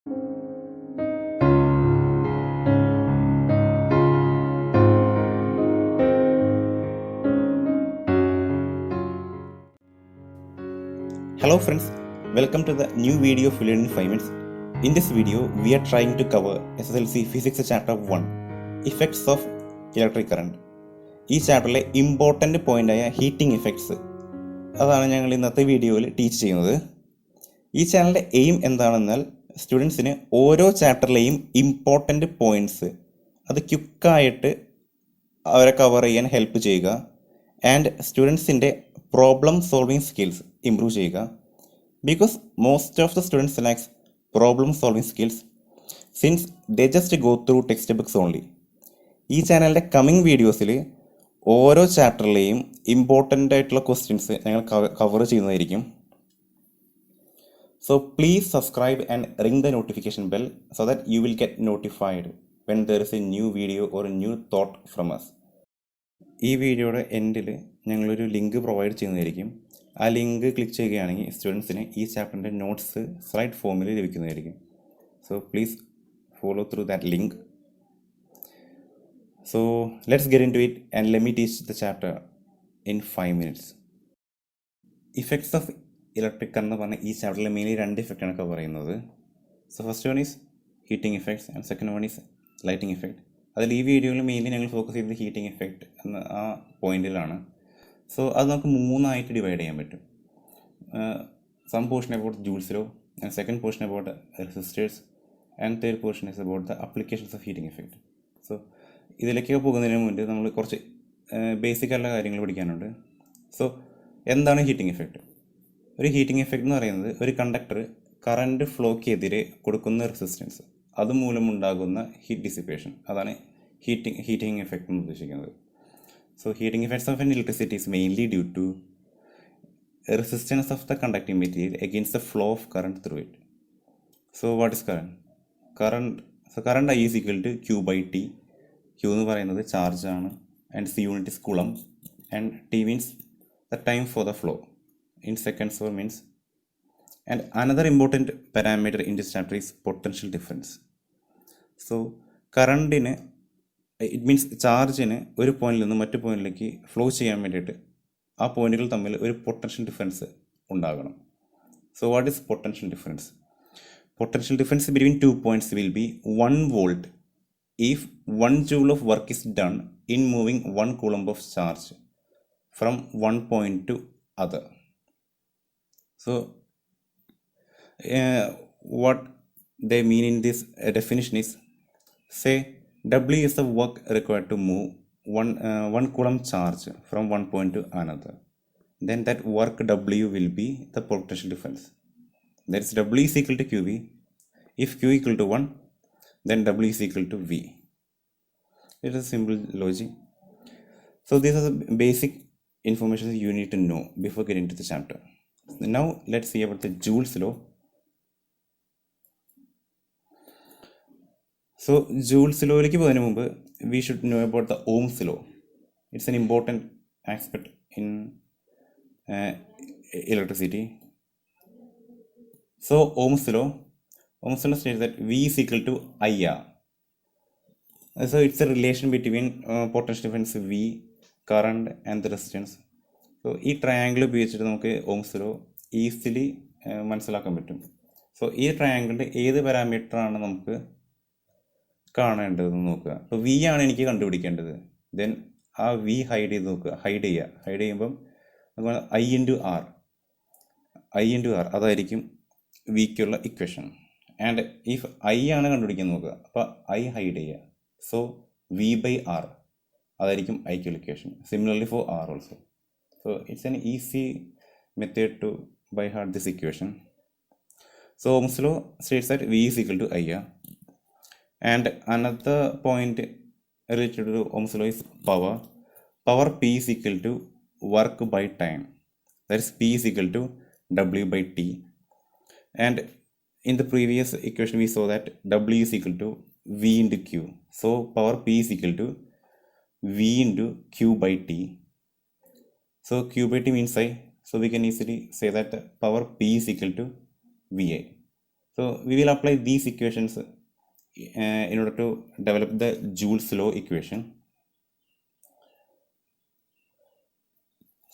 Hello friends, welcome to the new video of Learning in 5 minutes. In this video, we are trying to cover SSLC Physics chapter 1, Effects of Electric Current. ഈ ചാപ്റ്ററിലെ important പോയിൻ്റായ heating effects അതാണ് ഞങ്ങൾ ഇന്നത്തെ വീഡിയോയിൽ teach ചെയ്യുന്നത്. ഈ ചാനലിൻ്റെ aim എന്താണെന്നാൽ സ്റ്റുഡൻസിന് ഓരോ ചാപ്റ്ററിലെയും ഇമ്പോർട്ടൻ്റ് പോയിൻറ്റ്സ് അത് ക്വിക്കായിട്ട് അവരെ കവർ ചെയ്യാൻ ഹെൽപ്പ് ചെയ്യുക ആൻഡ് സ്റ്റുഡൻസിൻ്റെ പ്രോബ്ലം സോൾവിങ് സ്കിൽസ് ഇംപ്രൂവ് ചെയ്യുക. Because most of the students lacks problem solving skills since they just go through text books only. ഈ ചാനലിൻ്റെ കമ്മിങ് വീഡിയോസിൽ ഓരോ ചാപ്റ്ററിലെയും ഇമ്പോർട്ടൻ്റ് ആയിട്ടുള്ള ക്വസ്റ്റ്യൻസ് ഞങ്ങൾ കവർ ചെയ്യുന്നതായിരിക്കും. So please subscribe and ring the notification bell so that you will get notified when there is a new video or a new thought from us. ഈ വീഡിയോയുടെ എൻഡിൽ ഞങ്ങളൊരു ലിങ്ക് പ്രൊവൈഡ് ചെയ്യുന്നതായിരിക്കും. ആ link click ചെയ്യുകയാണെങ്കിൽ സ്റ്റുഡൻസിന് ഈ ചാപ്റ്ററിൻ്റെ നോട്ട്സ് സ്ലൈഡ് ഫോമിൽ ലഭിക്കുന്നതായിരിക്കും. So please follow through that link. So let's get into it and let me teach the chapter in 5 minutes. Effects of electric current എന്ന് പറഞ്ഞാൽ ഈ ചാപ്റ്ററിൽ മെയിൻലി 2 ഇഫക്റ്റാണ് കവർ ചെയ്യുന്നത്. So first one is heating effects and second one is lighting effect. അതിൽ ഈ വീഡിയോയിൽ mainly ഞങ്ങൾ ഫോക്കസ് ചെയ്തത് ഹീറ്റിംഗ് ഇഫക്റ്റ് എന്ന ആ പോയിന്റിലാണ്. സോ അത് നമുക്ക് 3 ഡിവൈഡ് ചെയ്യാൻ പറ്റും. Some portion about Joule's law and second portion about resistors and third portion is about the applications of heating effect. So ഇതിലേക്കൊക്കെ പോകുന്നതിന് മുൻപ് നമ്മൾ കുറച്ച് ബേസിക് ആയിട്ടുള്ള കാര്യങ്ങൾ പഠിക്കാനുണ്ട്. സോ എന്താണ് ഹീറ്റിംഗ് ഇഫക്റ്റ്? ഒരു ഹീറ്റിംഗ് ഇഫക്റ്റ് എന്ന് പറയുന്നത് ഒരു കണ്ടക്ടർ കറണ്ട് ഫ്ലോക്കെതിരെ കൊടുക്കുന്ന റെസിസ്റ്റൻസ് അതുമൂലമുണ്ടാകുന്ന ഹീറ്റ് ഡിസിപ്പേഷൻ, അതാണ് ഹീറ്റിംഗ് ഇഫക്റ്റ് എന്ന് ഉദ്ദേശിക്കുന്നത്. So heating effects of an electricity is mainly due to resistance of the conducting material against the flow of current through it. So what is current? Current I is equal to Q by T. Q എന്ന് പറയുന്നത് charge ആണ് and C unit is coulomb and T means the time for the flow in seconds or minutes. And another important parameter in this chapter is potential difference. So കറണ്ടിന് it means ചാർജിന് ഒരു പോയിന്റിൽ നിന്ന് മറ്റു പോയിന്റിലേക്ക് flow ചെയ്യാൻ വേണ്ടിയിട്ട് ആ പോയിന്റുകൾ തമ്മിൽ ഒരു പൊട്ടൻഷ്യൽ ഡിഫറൻസ് ഉണ്ടാകണം. So what is potential difference? Potential difference between 2 points will be 1 volt if 1 joule of work is done in moving 1 coulomb of charge from one point to other. So what they mean in this definition is, say W is the work required to move one coulomb charge from one point to another. Then that work W will be the potential difference. That is W is equal to QV. If Q equal to 1, then W is equal to V. It is a simple logic. So these are the basic information you need to know before getting to the chapter. Now let's see about the Joule's law. So Joule's ലോയിലേക്ക് പോകുന്നതിന് മുമ്പ് we should know about the Ohm's law. It's an important aspect in electricity. So Ohm's law states that V is equal to IR. So it's a relation between potential difference V, current and the resistance. So ഈ triangle ഉപയോഗിച്ചിട്ട് നമുക്ക് Ohm's law easily മനസ്സിലാക്കാൻ പറ്റും. So ഈ ട്രയാങ്കിളിൻ്റെ ഏത് പാരാമീറ്ററാണ് നമുക്ക് കാണേണ്ടതെന്ന് നോക്കുക. അപ്പോൾ വി ആണ് എനിക്ക് കണ്ടുപിടിക്കേണ്ടത്. ദെൻ ആ വി ഹൈഡ് ചെയ്ത് നോക്കുക, ഹൈഡ് ചെയ്യുമ്പം നമുക്ക് I ഇൻറ്റു ആർ അതായിരിക്കും വിക്കുള്ള ഇക്വേഷൻ. ആൻഡ് ഇഫ് ഐ ആണ് കണ്ടുപിടിക്കാൻ നോക്കുക, അപ്പോൾ ഐ ഹൈഡ് ചെയ്യുക. സോ വി ബൈ ആർ അതായിരിക്കും ഐക്കുള്ള equation. Similarly for R also. So it's an easy method to by heart this equation. So Ohm's law states that V is equal to I R. And another point related to Ohm's law is power. Power P is equal to work by time. That is P is equal to W by T. And in the previous equation we saw that W is equal to V into Q. So power P is equal to V into Q by T. So Q by T means I. So we can easily say that power P is equal to VI. So we will apply these equations in order to develop the Joule's law equation.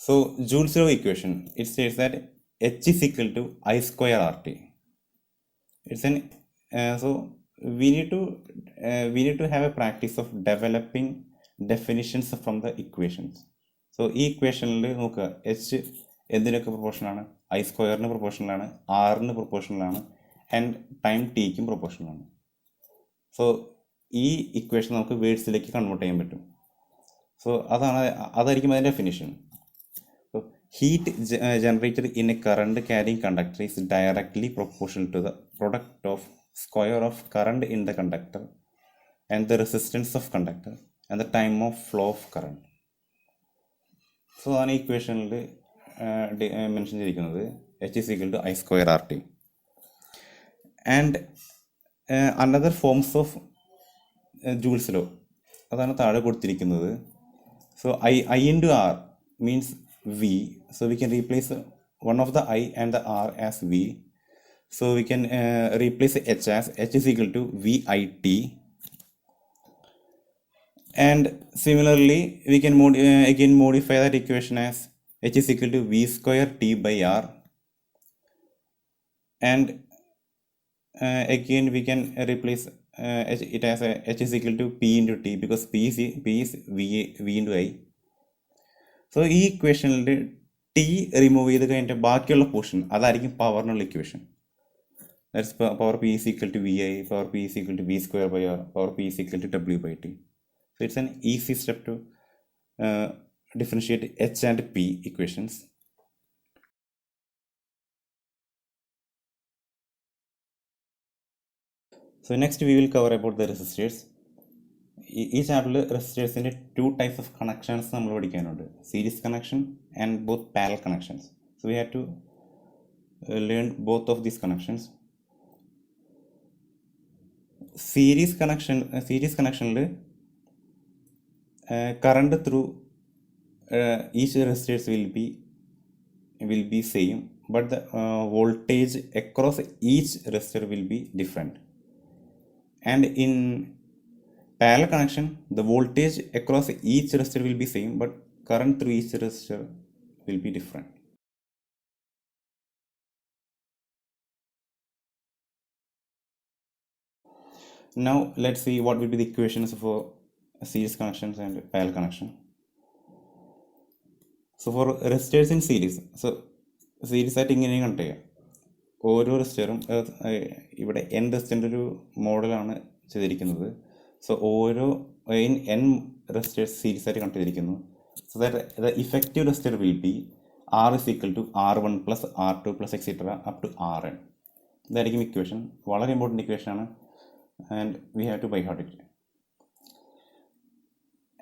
So Joule's law equation, it states that H is equal to I square RT. It's an so we need to have a practice of developing definitions from the equations. So ഈ ഇക്വേഷനിൽ നോക്കുക, H എന്തിനൊക്കെ പ്രൊപ്പോർഷനാണ്? I സ്ക്വയറിന് പ്രൊപ്പോർഷനിലാണ്, ആറിന് പ്രൊപ്പോർഷനിലാണ്, and time ടിക്കും പ്രൊപ്പോർഷനിലാണ്. So ഈ equation നമുക്ക് വേർഡ്സിലേക്ക് convert ചെയ്യാൻ പറ്റും. സോ അതായിരിക്കും അതിൻ്റെ definition. So heat generated in a current carrying conductor is directly proportional to the product of square of current in the conductor and the resistance of conductor and the time of flow of current. So ആണ് ഇക്വേഷനിൽ mention ചെയ്തിരിക്കുന്നത് H is equal to I square RT. And another forms of Joule's law അതാണ് താഴെ കൊടുത്തിരിക്കുന്നത്. So I into R means V, so we can replace one of the I and the R as V. So we can replace H as H is equal to VIT. And similarly, we can again modify that equation as H is equal to V square T by R. And again we can replace it as H is equal to P into T, because P is V into I. So ഈ ഇക്വേഷനിൽ T remove ചെയ്ത് കഴിഞ്ഞിട്ട് ബാക്കിയുള്ള portion അതായിരിക്കും പവറിനുള്ള equation. That's power P is equal to V I, power P is equal to V square by R, power P is equal to W by T. So it's an easy step to differentiate H and P equations. So next we will cover about the resistors. ഈ ചാപ്റ്ററിൽ റെസിസ്റ്റേഴ്സിൻ്റെ 2 types of connections നമ്മൾ പഠിക്കാനുണ്ട്, series connection and both parallel connections. So we have to learn both of these connections. Series കണക്ഷനിൽ current through each resistors will be same, but the voltage across each resistor will be different. And in parallel connection, the voltage across each resistor will be same, but current through each resistor will be different. Now let's see what will be the equations for series connections and parallel connection. So for resistors in series, so series ആയിട്ട് ഇങ്ങനെ connect ചെയ്യാം. ഓരോ റെസിസ്റ്ററും ഇവിടെ N റെസിസ്റ്ററിൻ്റെ ഒരു മോഡലാണ് ചെയ്തിരിക്കുന്നത്. So ഓരോ എൻ റെസിസ്റ്റേഴ്സ് സീരീസ് ആയിട്ട് കണക്ട് ചെയ്തിരിക്കുന്നു. So that the effective resistor will be R is equal to R1 plus R2 plus etc. up to Rn. ഇതായിരിക്കും ഇക്വേഷൻ. വളരെ ഇമ്പോർട്ടൻറ്റ് ഇക്വേഷൻ ആണ്, and we have to by heart it.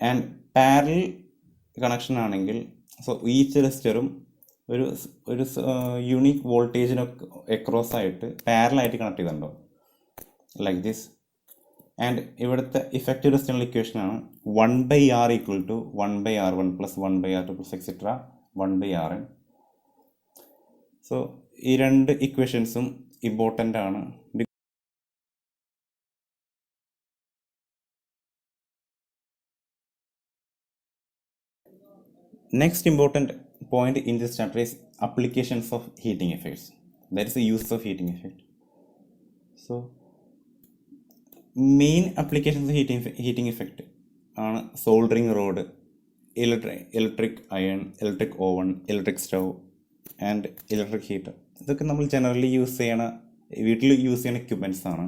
And parallel connection ആണെങ്കിൽ, so each റെസിസ്റ്ററും ഒരു unique വോൾട്ടേജിനൊക്കെ across ആയിട്ട് പാരലായിട്ട് connect ചെയ്തിട്ടുണ്ടാവും, ലൈക്ക് ദിസ്. ആൻഡ് ഇവിടുത്തെ ഇഫക്റ്റീവ് റെസിസ്റ്ററിൻ്റെ ഇക്വേഷനാണ് 1/R equal to 1/R1 plus 1/R2 plus etcetera 1/Rn. സോ ഈ രണ്ട് ഇക്വേഷൻസും ഇമ്പോർട്ടൻ്റ് ആണ്. Next important point in this chapter is applications of heating effects. That is the use of heating effect. So main applications of heating effect are soldering rod, electric iron, electric oven, electric stove and electric heater. ഇതൊക്കെ നമ്മൾ generally വീട്ടിൽ use ചെയ്യുന്ന equipments ആണ്.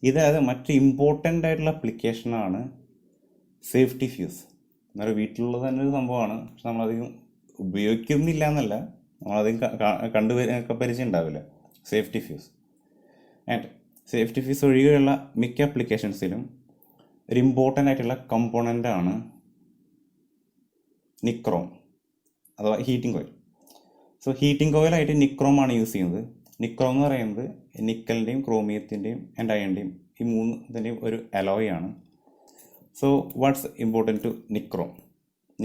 ഇത് മറ്റ് important ആയിട്ടുള്ള അപ്ലിക്കേഷനാണ് safety fuse. എന്നാൽ വീട്ടിലുള്ളത് തന്നെ ഒരു സംഭവമാണ്, പക്ഷെ നമ്മളധികം ഉപയോഗിക്കുന്നില്ല എന്നല്ല, നമ്മളധികം പരിചയം ഉണ്ടാവില്ല safety fuse. And safety fuse ഒഴികെയുള്ള മിക്ക അപ്ലിക്കേഷൻസിലും ഒരു ഇമ്പോർട്ടൻ്റ് ആയിട്ടുള്ള കമ്പോണൻ്റാണ് നിക്രോം അഥവാ ഹീറ്റിംഗ് കോയിൽ. സോ ഹീറ്റിംഗ് കോയിലായിട്ട് നിക്രോമാണ് യൂസ് ചെയ്യുന്നത്. നിക്രോം എന്ന് പറയുന്നത് നിക്കലിൻ്റെയും ക്രോമിയത്തിൻ്റെയും ആൻഡ് അയണിൻ്റെയും ഈ മൂന്നിൻ്റെയും ഒരു അലോയ് ആണ്. So what's important to nichrome?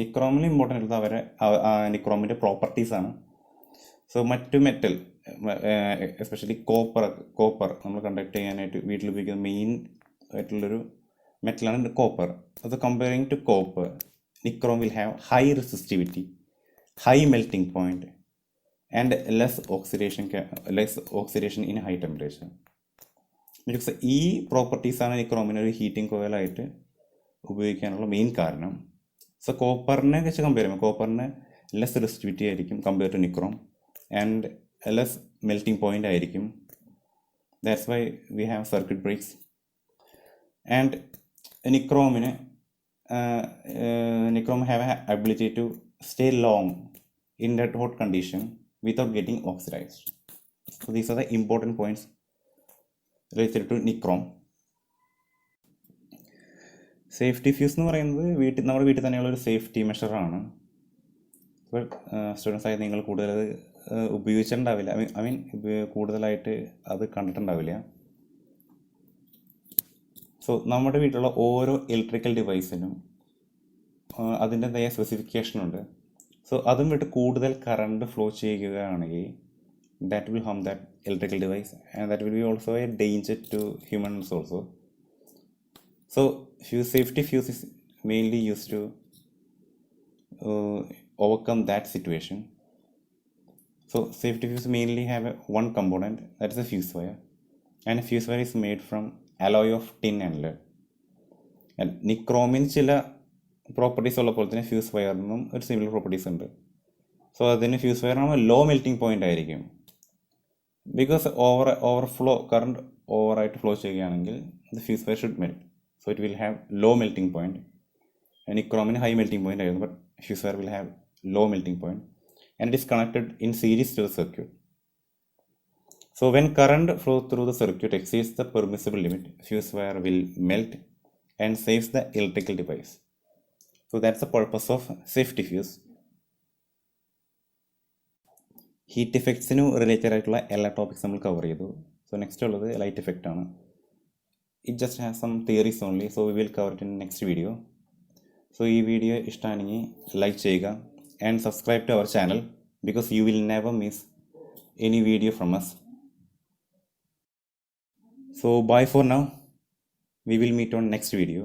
നിക്രോമിൽ ഇമ്പോർട്ടൻ്റ് ഉള്ളത് നിക്രോമിൻ്റെ പ്രോപ്പർട്ടീസാണ്. സോ മറ്റു മെറ്റൽ എസ്പെഷ്യലി കോപ്പർ നമ്മൾ കണ്ടക്ട് ചെയ്യാനായിട്ട് വീട്ടിൽ ഉപയോഗിക്കുന്ന മെയിൻ ആയിട്ടുള്ളൊരു മെറ്റലാണ് കോപ്പർ. അത് comparing to copper, nichrome will have high resistivity, high melting point, and less oxidation in high temperature. Because ഈ പ്രോപ്പർട്ടീസാണ് നിക്രോമിനെ ഒരു ഹീറ്റിംഗ് കോയിലായിട്ട് ഉപയോഗിക്കാനുള്ള മെയിൻ കാരണം. സോ കോപ്പറിനെ വെച്ച് കമ്പയർ ചെയ്യുമ്പോൾ കോപ്പറിന് ലെസ് റെസിസ്റ്റിവിറ്റി ആയിരിക്കും compare to nichrome, and less melting point ആയിരിക്കും. That's why we have circuit breaks. ആൻഡ് nichrome have an ability to stay long in that hot condition without getting oxidized. So these are the important points related to nichrome. Safety fuse എന്ന് പറയുന്നത് നമ്മുടെ വീട്ടിൽ തന്നെയുള്ളൊരു safety മെഷറാണ്. അപ്പോൾ students ആയി നിങ്ങൾ കൂടുതൽ അത് ഉപയോഗിച്ചിട്ടുണ്ടാവില്ല, ഐ മീൻ കൂടുതലായിട്ട് അത് കണ്ടിട്ടുണ്ടാവില്ല. സോ നമ്മുടെ വീട്ടിലുള്ള ഓരോ ഇലക്ട്രിക്കൽ ഡിവൈസിനും അതിൻ്റെതായ സ്പെസിഫിക്കേഷനുണ്ട്. സോ അതും വിട്ട് കൂടുതൽ കറണ്ട് ഫ്ലോ ചെയ്യുകയാണെങ്കിൽ that will harm that electrical device, and that will be also a danger to humans also. So safety fuse is mainly used to overcome that situation. So safety fuse mainly have one component, that is a fuse wire, and a fuse wire is made from alloy of tin and lead. And നിക്രോമിന് ചില properties ഉള്ള പോലെ തന്നെ fuse വയറിനും ഒരു similar properties ഉണ്ട്. So അതിന് fuse വയറാകുമ്പോൾ ലോ മെൽറ്റിംഗ് പോയിൻ്റ് ആയിരിക്കും. ബിക്കോസ് ഓവർഫ്ലോ കറണ്ട് ഓവറായിട്ട് ഫ്ലോ ചെയ്യുകയാണെങ്കിൽ the fuse wire should melt. So it will have low melting point. നിക്രോമിന് ഹൈ മെൽറ്റിംഗ് പോയിൻ്റ് ആയിരുന്നു, but fuse wire will have low melting point, and it is connected in series to the circuit. So when current flow through the circuit exceeds the permissible limit, fuse wire will melt and saves the electrical device. So that's the purpose of safety fuse. Heat എഫക്ട്സിന് related ആയിട്ടുള്ള എല്ലാ topics നമ്മൾ cover ചെയ്തു. So next ഉള്ളത് light effect ആണ്. It just has some theories only, so we will cover it in next video. So ഈ video ഇഷ്ടമാണെങ്കിൽ like ചെയ്യുക and subscribe to our channel, because you will never miss any video from us. So bye for now. We will meet on next video.